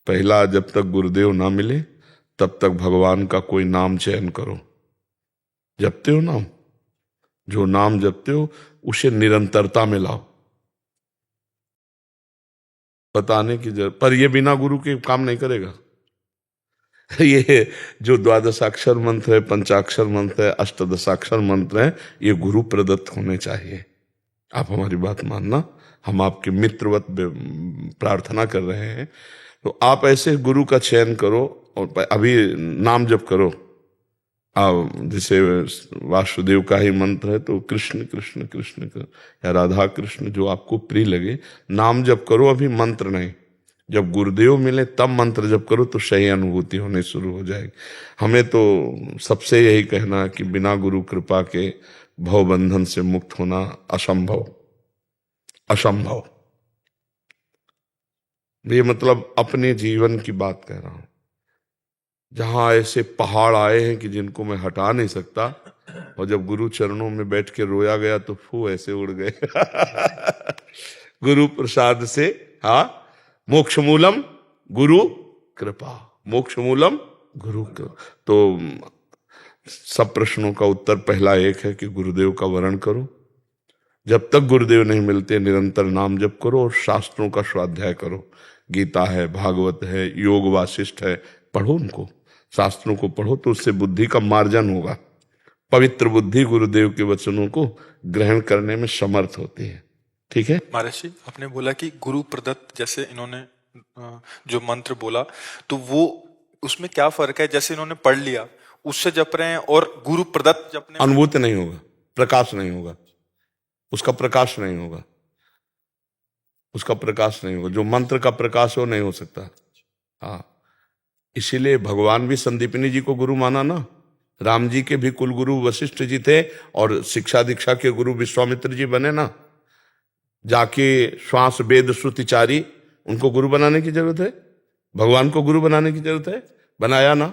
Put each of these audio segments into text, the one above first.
पहला, जब तक गुरुदेव ना मिले तब तक भगवान का कोई नाम चयन करो। जपते हो नाम, जो नाम जपते हो उसे निरंतरता में लाओ। बताने की जरूरत, पर यह बिना गुरु के काम नहीं करेगा। ये जो द्वादशाक्षर मंत्र है, पंचाक्षर मंत्र है, अष्टदशाक्षर मंत्र है, ये गुरु प्रदत्त होने चाहिए। आप हमारी बात मानना, हम आपके मित्रवत प्रार्थना कर रहे हैं। तो आप ऐसे गुरु का चयन करो और अभी नाम जप करो। जैसे वासुदेव का ही मंत्र है तो कृष्ण कृष्ण कृष्ण या राधा कृष्ण, जो आपको प्रिय लगे नाम जप करो, अभी मंत्र नहीं। जब गुरुदेव मिले तब मंत्र जप करो तो सही अनुभूति होने शुरू हो जाएगी। हमें तो सबसे यही कहना है कि बिना गुरु कृपा के भव बंधन से मुक्त होना असंभव, असंभव। ये मतलब अपने जीवन की बात कह रहा हूं, जहां ऐसे पहाड़ आए हैं कि जिनको मैं हटा नहीं सकता, और जब गुरु चरणों में बैठ के रोया गया तो फू ऐसे उड़ गए। गुरु प्रसाद से, हाँ, मोक्ष मूलम गुरु कृपा, मोक्ष मूलम गुरु कृपा। तो सब प्रश्नों का उत्तर पहला एक है कि गुरुदेव का वरण करो। जब तक गुरुदेव नहीं मिलते निरंतर नाम जप करो और शास्त्रों का स्वाध्याय करो। गीता है, भागवत है, योग वासिष्ठ है, पढ़ो उनको, शास्त्रों को पढ़ो तो उससे बुद्धि का मार्जन होगा। पवित्र बुद्धि गुरुदेव के वचनों को ग्रहण करने में समर्थ होती है। ठीक है महाराज जी, आपने बोला कि गुरु प्रदत्त, जैसे इन्होंने जो मंत्र बोला, तो वो उसमें क्या फर्क है? जैसे इन्होंने पढ़ लिया उससे जप रहे हैं और गुरु प्रदत्त जपने, अनुभूति नहीं होगा, प्रकाश नहीं होगा, उसका प्रकाश नहीं होगा, उसका प्रकाश नहीं होगा। जो मंत्र का प्रकाश हो नहीं हो सकता। हाँ, इसीलिए भगवान भी संदीपनी जी को गुरु माना ना। राम जी के भी कुल गुरु वशिष्ठ जी थे और शिक्षा दीक्षा के गुरु विश्वामित्र जी बने ना। जाके श्वास वेद श्रुतिचारी, उनको गुरु बनाने की जरूरत है? भगवान को गुरु बनाने की जरूरत है? बनाया ना,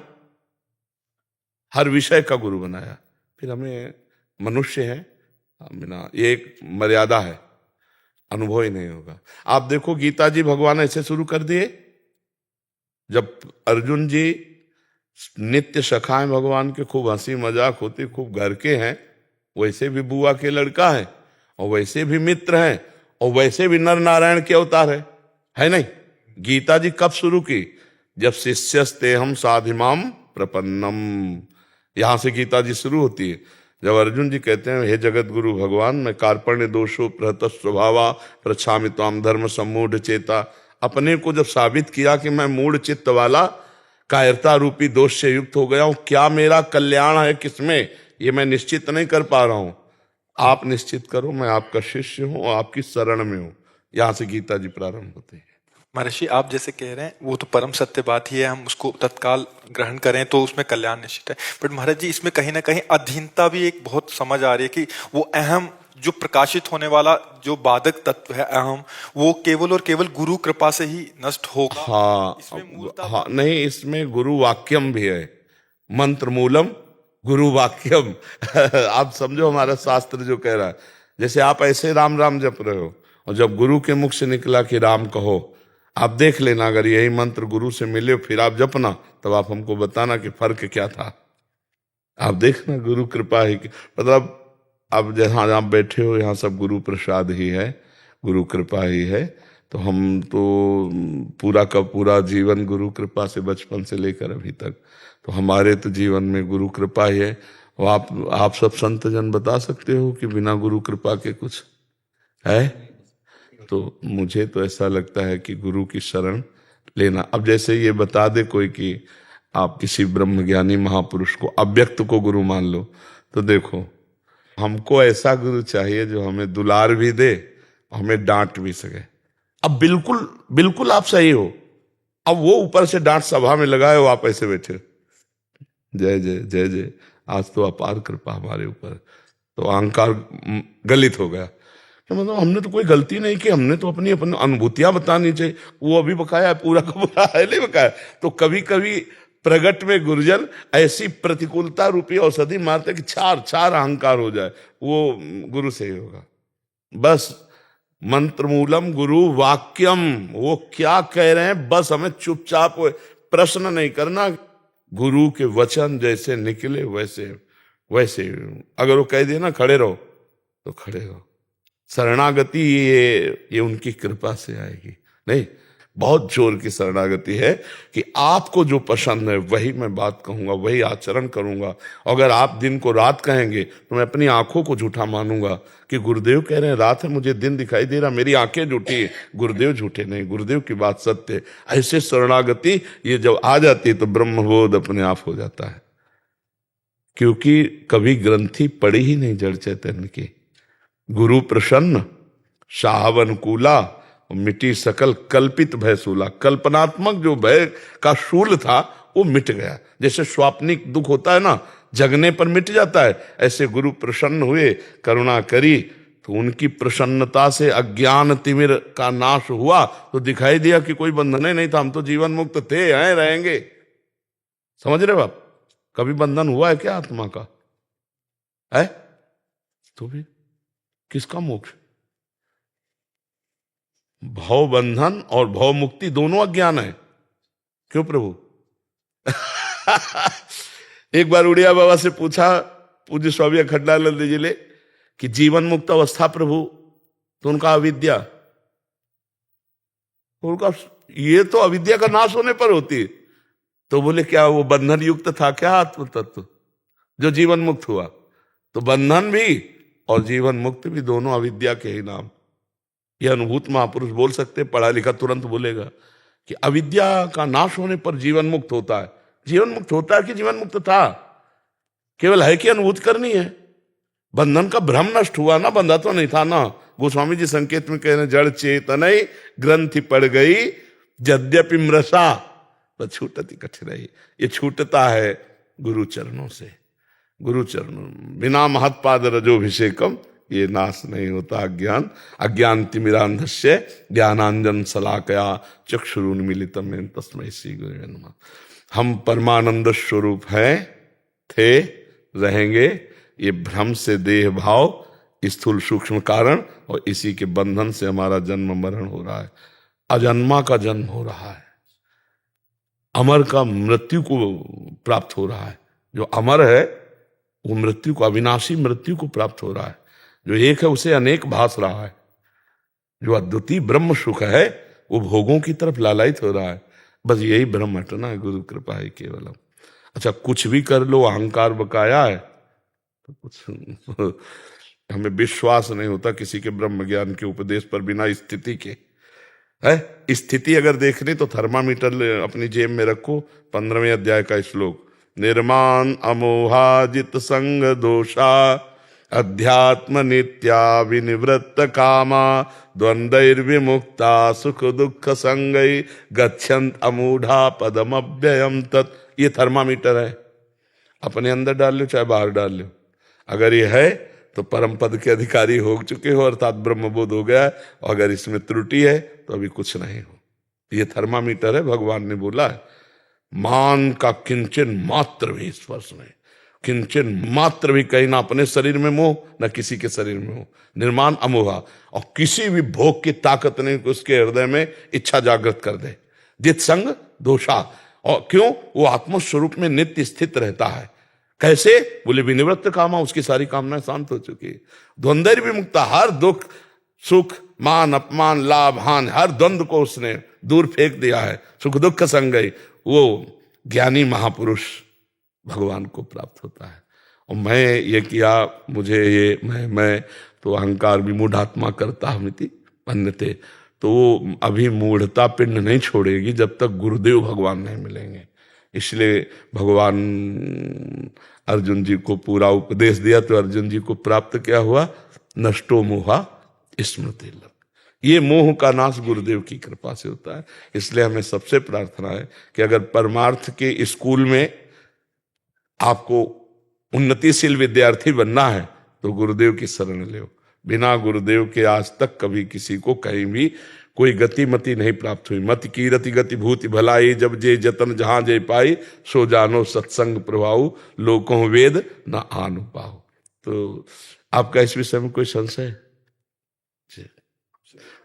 हर विषय का गुरु बनाया। फिर हमें मनुष्य है, बिना, ये एक मर्यादा है, अनुभव ही नहीं होगा। आप देखो गीता जी भगवान ऐसे शुरू कर दिए, जब अर्जुन जी नित्य सखाएं भगवान के, खूब हंसी मजाक होती, खूब घर के हैं, वैसे भी बुआ के लड़का है और वैसे भी मित्र हैं और वैसे भी नर नारायण के अवतार है नहीं? गीता जी कब शुरू की? जब शिष्यस्ते हम साधिमाम प्रपन्नम, यहां से गीता जी शुरू होती है। जब अर्जुन जी कहते हैं, हे जगत गुरु भगवान, मैं कार्पण्य दोषो प्रहत स्वभावा प्रछामि त्वाम धर्म सम्मूढ़ चेता, अपने को जब साबित किया कि मैं मूढ़ चित्त वाला कायरता रूपी दोष से युक्त हो गया हूं, क्या मेरा कल्याण है किसमें, ये मैं निश्चित नहीं कर पा रहा हूं। आप निश्चित करो, मैं आपका शिष्य हूं और आपकी शरण में हूं। यहां से गीता जी प्रारंभ होती है। महर्षि आप जैसे कह रहे हैं वो तो परम सत्य बात ही है, हम उसको तत्काल ग्रहण करें तो उसमें कल्याण निश्चित है। बट महाराज जी, इसमें कहीं ना कहीं अधीनता भी एक बहुत समझ आ रही है कि वो अहम जो प्रकाशित होने वाला जो बाधक तत्व है अहम, वो केवल और केवल गुरु कृपा से ही नष्ट होगा। हाँ, इसमें मूलता हाँ, नहीं, इसमें गुरु वाक्यम भी है, मंत्र मूलम गुरु वाक्यम। आप समझो हमारा शास्त्र जो कह रहा है, जैसे आप ऐसे राम राम जप रहे हो और जब गुरु के मुख से निकला कि राम कहो, आप देख लेना, अगर यही मंत्र गुरु से मिले फिर आप जपना, तब आप हमको बताना कि फर्क क्या था। आप देखना, गुरु कृपा ही, मतलब अब जहां आप बैठे हो यहाँ सब गुरु प्रसाद ही है, गुरु कृपा ही है। तो हम तो पूरा का पूरा जीवन गुरु कृपा से, बचपन से लेकर अभी तक, तो हमारे तो जीवन में गुरु कृपा ही है। और आप सब संत जन बता सकते हो कि बिना गुरु कृपा के कुछ है? तो मुझे तो ऐसा लगता है कि गुरु की शरण लेना। अब जैसे ये बता दे कोई कि आप किसी ब्रह्मज्ञानी महापुरुष को, अव्यक्त को गुरु मान लो, तो देखो, हमको ऐसा गुरु चाहिए जो हमें दुलार भी दे, हमें डांट भी सके। अब बिल्कुल बिल्कुल आप सही हो, अब वो ऊपर से डांट सभा में लगाए हो, आप ऐसे बैठे, जय जय जय जय, आज तो अपार कृपा हमारे ऊपर, तो अहंकार गलित हो गया। तो मतलब हमने तो कोई गलती नहीं की, हमने तो अपनी अपनी अनुभूतियां बतानी चाहिए। वो अभी बकाया है, पूरा का पूरा है नहीं बकाया। तो कभी कभी प्रगट में गुरुजन ऐसी प्रतिकूलता रूपी औषधि मारते कि चार चार अहंकार हो जाए, वो गुरु से ही होगा। बस मंत्र मूलम गुरु वाक्यम। वो क्या कह रहे हैं बस हमें चुपचाप प्रश्न नहीं करना, गुरु के वचन जैसे निकले वैसे वैसे, अगर वो कह दिए ना खड़े रहो तो खड़े रहो। शरणागति ये उनकी कृपा से आएगी, नहीं बहुत जोर की शरणागति है कि आपको जो पसंद है वही मैं बात कहूंगा, वही आचरण करूंगा। अगर आप दिन को रात कहेंगे तो मैं अपनी आंखों को झूठा मानूंगा कि गुरुदेव कह रहे हैं रात है, मुझे दिन दिखाई दे रहा, मेरी आंखें झूठी है, गुरुदेव झूठे नहीं, गुरुदेव की बात सत्य है। ऐसे शरणागति ये जब आ जाती है तो ब्रह्मबोध अपने आप हो जाता है, क्योंकि कभी ग्रंथि पड़ी ही नहीं जड़ चैतन्य की। गुरु प्रसन्न साहब अनुकूला, मिटी सकल कल्पित भय सूला। कल्पनात्मक जो भय का शूल था वो मिट गया। जैसे स्वाप्निक दुख होता है ना, जगने पर मिट जाता है, ऐसे गुरु प्रसन्न हुए, करुणा करी, तो उनकी प्रसन्नता से अज्ञान तिमिर का नाश हुआ, तो दिखाई दिया कि कोई बंधन ही नहीं था, हम तो जीवन मुक्त थे, हैं, रहेंगे। समझ रहे बाप? कभी बंधन हुआ है क्या आत्मा का? है तो भी किसका मोक्ष? भव बंधन और भव मुक्ति दोनों अज्ञान है। क्यों प्रभु? एक बार उड़िया बाबा से पूछा पूज्य स्वामी अखंडानंद जी ने कि जीवन मुक्त अवस्था प्रभु, तो उनका अविद्या, उनका ये तो अविद्या का नाश होने पर होती है। तो बोले क्या वो बंधन युक्त था क्या आत्म तत्व जो जीवन मुक्त हुआ? तो बंधन भी और जीवन मुक्त भी दोनों अविद्या के ही नाम। यह अनुभूत महापुरुष बोल सकते, पढ़ा लिखा तुरंत बोलेगा कि अविद्या का नाश होने पर जीवन मुक्त होता है। जीवन मुक्त होता है कि जीवन मुक्त था? केवल है कि अनुभूत करनी है। बंधन का भ्रम नष्ट हुआ ना, बंधा तो नहीं था ना। गोस्वामी जी संकेत में कह रहे जड़ चेतनई ग्रंथि पड़ गई यद्यपि मृषा पर छूटती कठिनाई। ये छूटता है गुरु चरणों से। गुरु चरणों बिना महत्पाद रजोभिषेकम, ये नाश नहीं होता अज्ञान। अज्ञान तिमिरांधस्य ज्ञानांजन शलाकया चक्षुरुन्मीलितम येन तस्मै श्री गुरुवे नमः। हम परमानंद स्वरूप हैं, थे, रहेंगे। ये भ्रम से देह भाव स्थूल सूक्ष्म कारण और इसी के बंधन से हमारा जन्म मरण हो रहा है। अजन्मा का जन्म हो रहा है, अमर का मृत्यु को प्राप्त हो रहा है। जो अमर है वो मृत्यु को, अविनाशी मृत्यु को प्राप्त हो रहा है। जो एक है उसे अनेक भास रहा है। जो अद्वितीय ब्रह्म सुख है वो भोगों की तरफ लालायित हो रहा है। बस यही भ्रम हटना है, गुरु कृपा है केवलम। अच्छा कुछ भी कर लो, अहंकार बकाया है तो कुछ हमें विश्वास नहीं होता किसी के ब्रह्म ज्ञान के उपदेश पर बिना स्थिति के। है स्थिति अगर देखनी तो थर्मामीटर अपनी जेब में रखो। 15वें अध्याय का श्लोक, निर्माण अमोहाजित संग दोषा अध्यात्म नित्या विनिवृत्त कामा द्वंद्वैर्विमुक्ता सुख दुख संगई गच्छन्त अमूढ़ा पदम अव्ययम तत्। ये थर्मामीटर है, अपने अंदर डाल लो चाहे बाहर डाल लो। अगर ये है तो परम पद के अधिकारी हो चुके हो, अर्थात ब्रह्मबोध हो गया। और अगर इसमें त्रुटि है तो अभी कुछ नहीं हो। ये थर्मामीटर है, भगवान ने बोला है। मान का किंचन मात्र भी स्पर्श नहीं, किंचन मात्र भी कहीं ना अपने शरीर में मोह ना किसी के शरीर में मोह। निर्माण अमोहा, और किसी भी भोग की ताकत नहीं कि उसके हृदय में इच्छा जागृत कर दे। जित संग दोषा, और क्यों? वो आत्मस्वरूप में नित्य स्थित रहता है। कैसे? बोले विनिवृत्त कामा, उसकी सारी कामनाएं शांत हो चुकी है। द्वंद्व भी मुक्ता, हर दुख सुख मान अपमान लाभ हानि हर द्वंद्व को उसने दूर फेंक दिया है। सुख दुख संगई, वो ज्ञानी महापुरुष भगवान को प्राप्त होता है। और मैं ये किया, मुझे ये मैं तो अहंकार विमूढ़ात्मा करता हमिति अन्यते, तो वो अभी मूढ़ता पिंड नहीं छोड़ेगी जब तक गुरुदेव भगवान नहीं मिलेंगे। इसलिए भगवान अर्जुन जी को पूरा उपदेश दिया तो अर्जुन जी को प्राप्त क्या हुआ? नष्टो मोहा स्मृति लग। ये मोह का नाश गुरुदेव की कृपा से होता है। इसलिए हमें सबसे प्रार्थना है कि अगर परमार्थ के स्कूल में आपको उन्नतिशील विद्यार्थी बनना है तो गुरुदेव की शरण लो। बिना गुरुदेव के आज तक कभी किसी को कहीं भी कोई गति मति नहीं प्राप्त हुई। मति कीरति गति भूति भलाई, जब जे जतन जहां जे पाई, सो जानो सत्संग प्रभाऊ, लोकों वेद न आनु पाओ। तो आपका इस विषय में कोई संशय?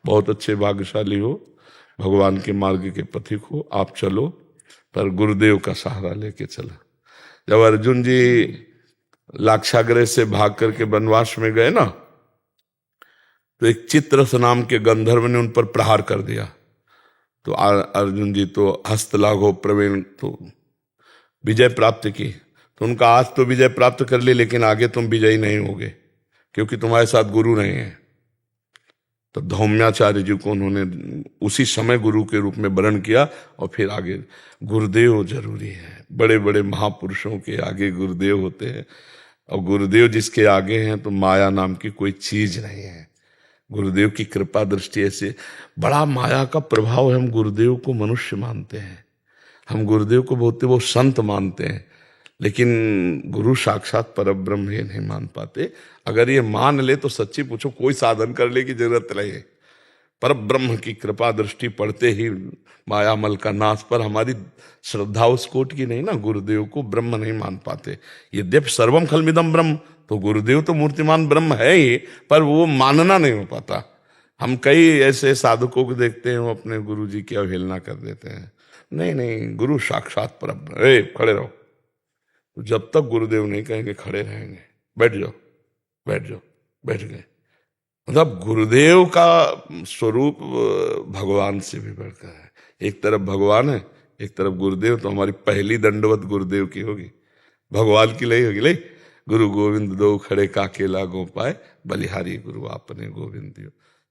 बहुत अच्छे भाग्यशाली हो, भगवान के मार्ग के पथिक हो, आप चलो, पर गुरुदेव का सहारा लेके चला। जब अर्जुन जी लाक्षागृह से भाग करके वनवास में गए ना, तो एक चित्रस नाम के गंधर्व ने उन पर प्रहार कर दिया। तो अर्जुन जी तो हस्तलाघव प्रवीण, तो विजय प्राप्त की। तो उनका आज तो विजय प्राप्त कर ली, लेकिन आगे तुम विजयी नहीं होगे, क्योंकि तुम्हारे साथ गुरु नहीं है। तो धौम्याचार्य जी को उन्होंने उसी समय गुरु के रूप में वरण किया, और फिर आगे गुरुदेव जरूरी है। बड़े बड़े महापुरुषों के आगे गुरुदेव होते हैं, और गुरुदेव जिसके आगे हैं तो माया नाम की कोई चीज नहीं है। गुरुदेव की कृपा दृष्टि ऐसे बड़ा माया का प्रभाव है। हम गुरुदेव को मनुष्य मानते हैं, हम गुरुदेव को बहुत संत मानते हैं, लेकिन गुरु साक्षात परब्रह्म ये नहीं मान पाते। अगर ये मान ले तो सच्ची पूछो कोई साधन करने की जरूरत नहीं है। परब्रह्म की कृपा दृष्टि पड़ते ही मायामल का नाश। पर हमारी श्रद्धा उस कोट की नहीं ना, गुरुदेव को ब्रह्म नहीं मान पाते। यद्यपि सर्वम खलमिदम ब्रह्म, तो गुरुदेव तो मूर्तिमान ब्रह्म है ही, पर वो मानना नहीं हो पाता। हम कई ऐसे साधकों को देखते हैं, वो अपने गुरु जी की अवहेलना कर देते हैं। नहीं नहीं, गुरु साक्षात परब्रह्म। खड़े रहो। तो जब तक गुरुदेव नहीं कहेंगे खड़े रहेंगे। बैठ जाओ, बैठ जाओ, बैठ गए। मतलब गुरुदेव का स्वरूप भगवान से भी बढ़कर है। एक तरफ भगवान है, एक तरफ गुरुदेव। तो हमारी पहली दंडवत गुरुदेव की होगी, भगवान की नहीं होगी। ले गुरु गोविंद दो खड़े काके लागो पाए, बलिहारी गुरु आपने गोविंद दियो।